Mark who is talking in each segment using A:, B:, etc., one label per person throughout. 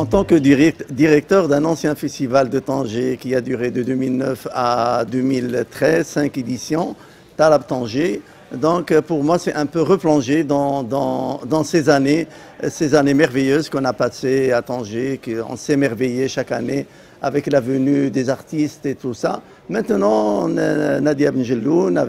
A: tant que directeur d'un ancien festival de Tanger qui a duré de 2009 à 2013, 5 éditions, Talab Tanger. Donc pour moi, c'est un peu replonger dans ces années merveilleuses qu'on a passées à Tanger, qu'on s'émerveillait chaque année avec la venue des artistes et tout ça. Maintenant, Nadia Benjelloun,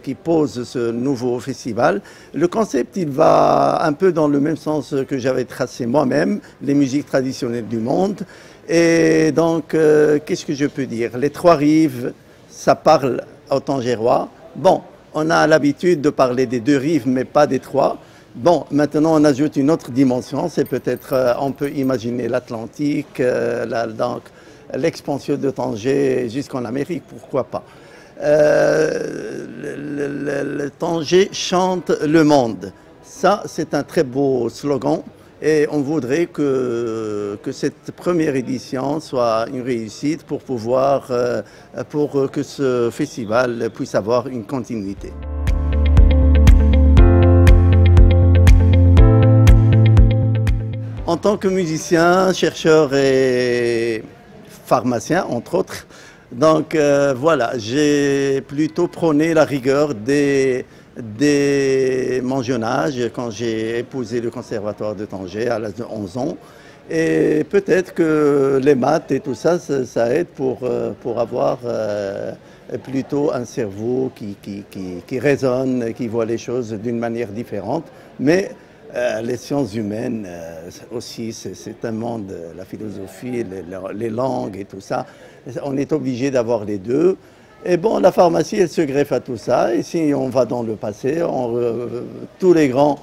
A: qui pose ce nouveau festival, le concept, il va un peu dans le même sens que j'avais tracé moi-même, les musiques traditionnelles du monde. Et donc, qu'est-ce que je peux dire? Les trois rives, ça parle aux Tangérois. Bon, on a l'habitude de parler des deux rives, mais pas des trois. Bon, maintenant on ajoute une autre dimension, c'est peut-être, on peut imaginer l'Atlantique, donc l'expansion de Tanger jusqu'en Amérique, pourquoi pas. Le Tanger chante le monde. Ça, c'est un très beau slogan et on voudrait que cette première édition soit une réussite pour que ce festival puisse avoir une continuité. En tant que musicien, chercheur et pharmacien, entre autres, donc voilà, j'ai plutôt prôné la rigueur dès mon jeune âge, quand j'ai épousé le conservatoire de Tanger à l'âge de 11 ans. Et peut-être que les maths et tout ça, ça aide pour avoir plutôt un cerveau qui raisonne, qui voit les choses d'une manière différente. Mais les sciences humaines aussi, c'est un monde, la philosophie, les langues et tout ça. On est obligé d'avoir les deux. Et bon, la pharmacie, elle se greffe à tout ça. Et si on va dans le passé, tous les grands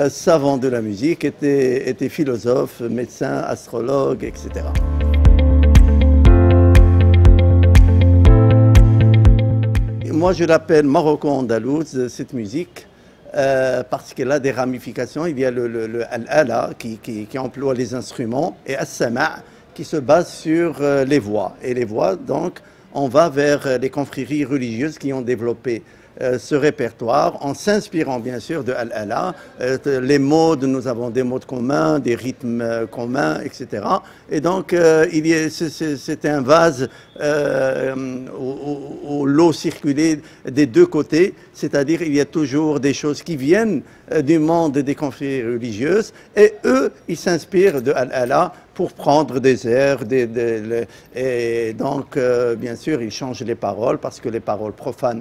A: savants de la musique étaient philosophes, médecins, astrologues, etc. Et moi, je l'appelle maroco-andalouse, cette musique. Parce qu'elle a des ramifications. Il y a le al-ala qui emploie les instruments et as-sama' qui se base sur les voix. Et les voix, donc, on va vers les confréries religieuses qui ont développé ce répertoire en s'inspirant bien sûr de al-ala. Les modes, nous avons des modes communs, des rythmes communs, etc. Et donc, c'était un vase où l'eau circulait des deux côtés, c'est-à-dire il y a toujours des choses qui viennent du monde des confréries religieuses et eux, ils s'inspirent de al-ala pour prendre des airs, et donc bien sûr ils changent les paroles parce que les paroles profanes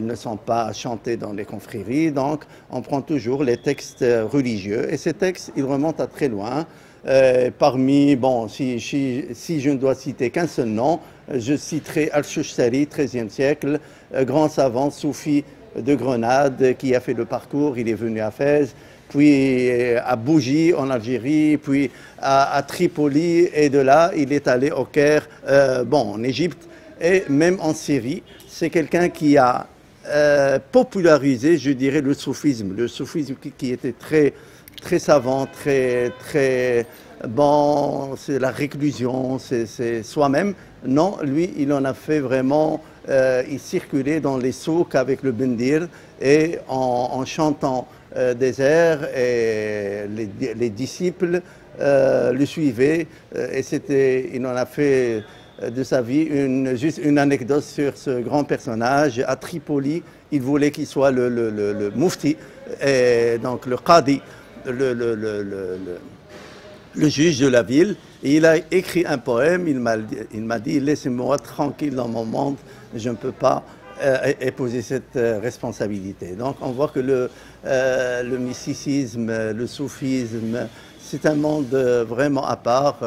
A: ne sont pas chantées dans les confréries, donc on prend toujours les textes religieux et ces textes ils remontent à très loin. Bon, si je ne dois citer qu'un seul nom, je citerai Al-Chouchtari, XIIIe siècle, grand savant soufi de Grenade qui a fait le parcours, il est venu à Fès, puis à Bougie en Algérie, puis à Tripoli, et de là il est allé au Caire, en Égypte et même en Syrie. C'est quelqu'un qui a popularisé, je dirais, le soufisme qui était très savant, très bon, c'est la réclusion, c'est soi-même. Non, lui, il en a fait vraiment, il circulait dans les souks avec le bendir et en chantant des airs et les disciples le suivaient et il en a fait de sa vie juste une anecdote sur ce grand personnage. À Tripoli, il voulait qu'il soit le mufti, et donc le qadi, le juge de la ville. Et il a écrit un poème, il m'a dit « Laissez-moi tranquille dans mon monde, je ne peux pas épouser cette responsabilité ». Donc on voit que le mysticisme, le soufisme, c'est un monde vraiment à part,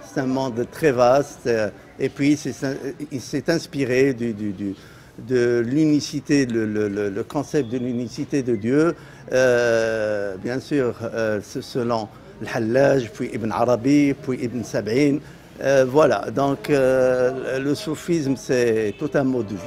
A: c'est un monde très vaste, et puis il s'est inspiré de l'unicité, le concept de l'unicité de Dieu, bien sûr, selon Al-Hallaj, puis Ibn Arabi, puis Ibn Sab'in. Voilà, donc le soufisme, c'est tout un mode de vie.